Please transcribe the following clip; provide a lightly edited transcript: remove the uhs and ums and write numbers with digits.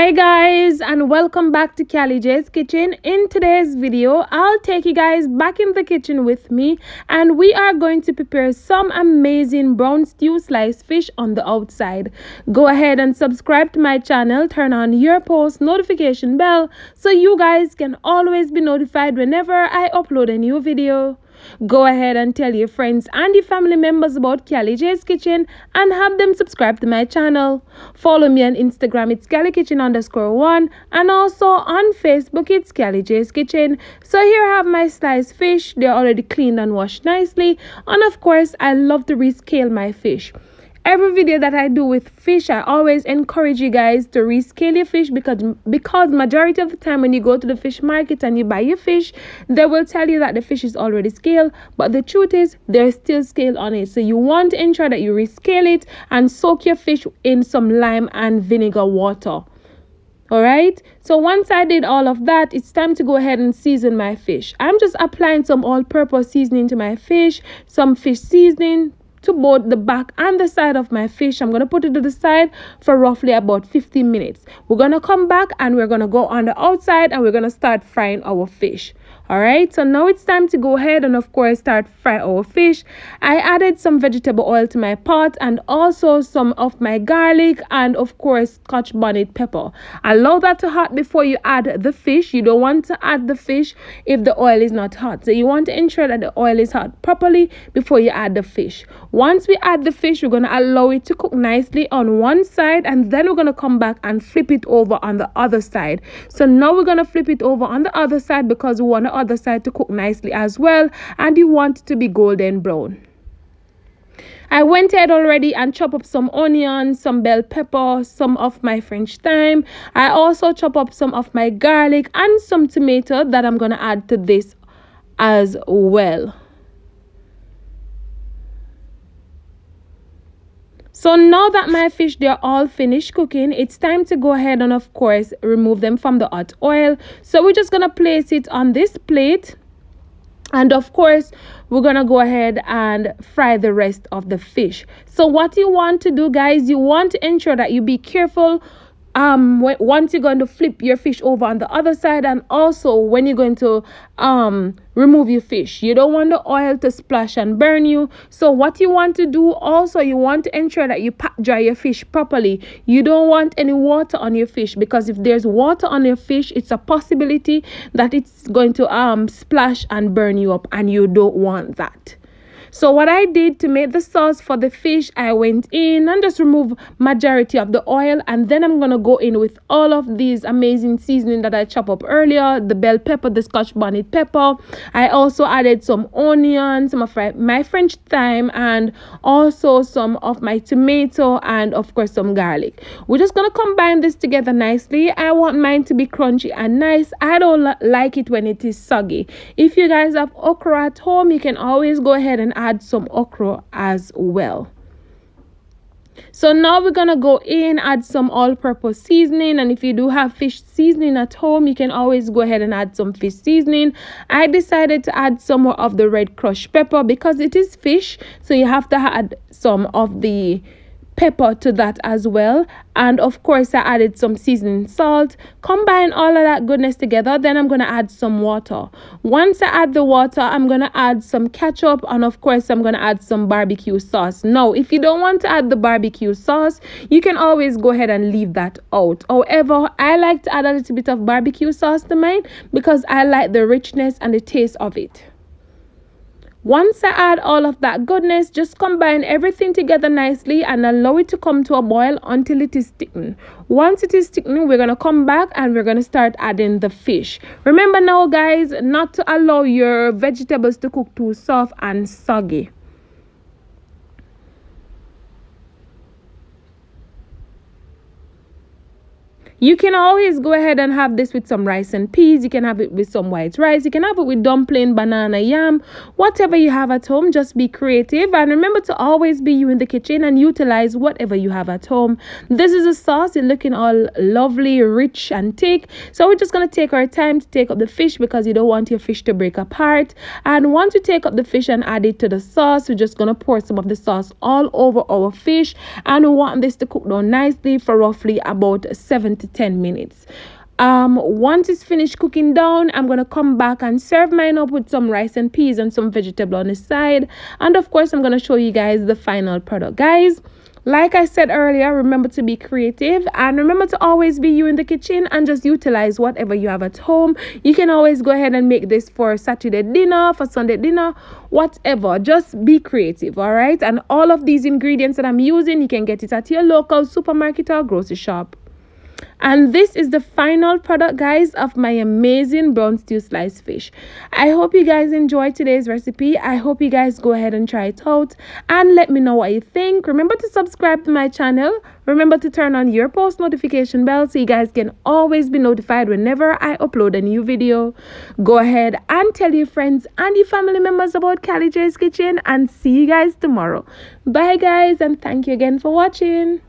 Hi guys, and welcome back to Callie J's Kitchen. In today's video, I'll take you guys back in the kitchen with me, and we are going to prepare some amazing brown stew sliced fish on the outside. Go ahead and subscribe to my channel, turn on your post notification bell so you guys can always be notified whenever I upload a new video. Go ahead and tell your friends and your family members about Callie J's Kitchen and have them subscribe to my channel. Follow me on Instagram, it's CallieKitchen_1, and also on Facebook, it's Callie J's Kitchen. So here I have my sliced fish. They're already cleaned and washed nicely. And of course, I love to rescale my fish. Every video that I do with fish, I always encourage you guys to rescale your fish because majority of the time when you go to the fish market and you buy your fish, they will tell you that the fish is already scaled, but the truth is there's still scale on it. So you want to ensure that you rescale it and soak your fish in some lime and vinegar water. Alright, so once I did all of that, it's time to go ahead and season my fish. I'm just applying some all-purpose seasoning to my fish, some fish seasoning to both the back and the side of my fish. I'm going to put it to the side for roughly about 15 minutes. We're going to come back and we're going to go on the outside and we're going to start frying our fish. Alright, so now it's time to go ahead and of course start fry our fish. I added some vegetable oil to my pot and also some of my garlic and of course Scotch bonnet pepper. Allow that to hot before you add the fish. You don't want to add the fish if the oil is not hot. So you want to ensure that the oil is hot properly before you add the fish. Once we add the fish, we're going to allow it to cook nicely on one side and then we're going to come back and flip it over on the other side. So now we're going to flip it over on the other side because we want the other side to cook nicely as well, and you want it to be golden brown. I went ahead already and chopped up some onions, some bell pepper, some of my French thyme. I also chop up some of my garlic and some tomato that I'm going to add to this as well. So now that my fish, they're all finished cooking, it's time to go ahead and of course remove them from the hot oil. So we're just going to place it on this plate. And of course, we're going to go ahead and fry the rest of the fish. So what you want to do, guys, you want to ensure that you be careful once you're going to flip your fish over on the other side, and also when you're going to remove your fish, you don't want the oil to splash and burn you. So what you want to do also, you want to ensure that you pat dry your fish properly. You don't want any water on your fish, because if there's water on your fish, it's a possibility that it's going to splash and burn you up, and you don't want that. So what I did to make the sauce for the fish, I went in and just removed majority of the oil, and then I'm going to go in with all of these amazing seasoning that I chopped up earlier, the bell pepper, the Scotch bonnet pepper. I also added some onions, some of my French thyme, and also some of my tomato, and of course some garlic. We're just going to combine this together nicely. I want mine to be crunchy and nice. I don't like it when it is soggy. If you guys have okra at home, you can always go ahead and add some okra as well. So now we're gonna go in, add some all-purpose seasoning, and if you do have fish seasoning at home, you can always go ahead and add some fish seasoning. I decided to add some more of the red crushed pepper because it is fish, so you have to add some of the pepper to that as well. And of course I added some seasoning salt. Combine all of that goodness together, then I'm going to add some water. Once I add the water, I'm going to add some ketchup, and of course I'm going to add some barbecue sauce. Now if you don't want to add the barbecue sauce, you can always go ahead and leave that out. However, I like to add a little bit of barbecue sauce to mine because I like the richness and the taste of it. Once I add all of that goodness, just combine everything together nicely and allow it to come to a boil until it is thickened. Once it is thickened, we're going to come back and we're going to start adding the fish. Remember now, guys, not to allow your vegetables to cook too soft and soggy. You can always go ahead and have this with some rice and peas. You can have it with some white rice. You can have it with dumpling, banana, yam, whatever you have at home. Just be creative and remember to always be you in the kitchen and utilize whatever you have at home. This is a sauce. It's looking all lovely, rich and thick. So we're just going to take our time to take up the fish because you don't want your fish to break apart. And once you take up the fish and add it to the sauce, we're just going to pour some of the sauce all over our fish. And we want this to cook down nicely for roughly about 7 to 10 minutes. Once it's finished cooking down, I'm gonna come back and serve mine up with some rice and peas and some vegetable on the side. And of course, I'm gonna show you guys the final product, guys. Like I said earlier, remember to be creative and remember to always be you in the kitchen and just utilize whatever you have at home. You can always go ahead and make this for Saturday dinner, for Sunday dinner, whatever. Just be creative, all right? And all of these ingredients that I'm using, you can get it at your local supermarket or grocery shop. And this is the final product, guys, of my amazing brown stew sliced fish. I hope you guys enjoyed today's recipe. I hope you guys go ahead and try it out and let me know what you think. Remember to subscribe to my channel. Remember to turn on your post notification bell so you guys can always be notified whenever I upload a new video. Go ahead and tell your friends and your family members about Callie J's Kitchen, and see you guys tomorrow. Bye guys, and thank you again for watching.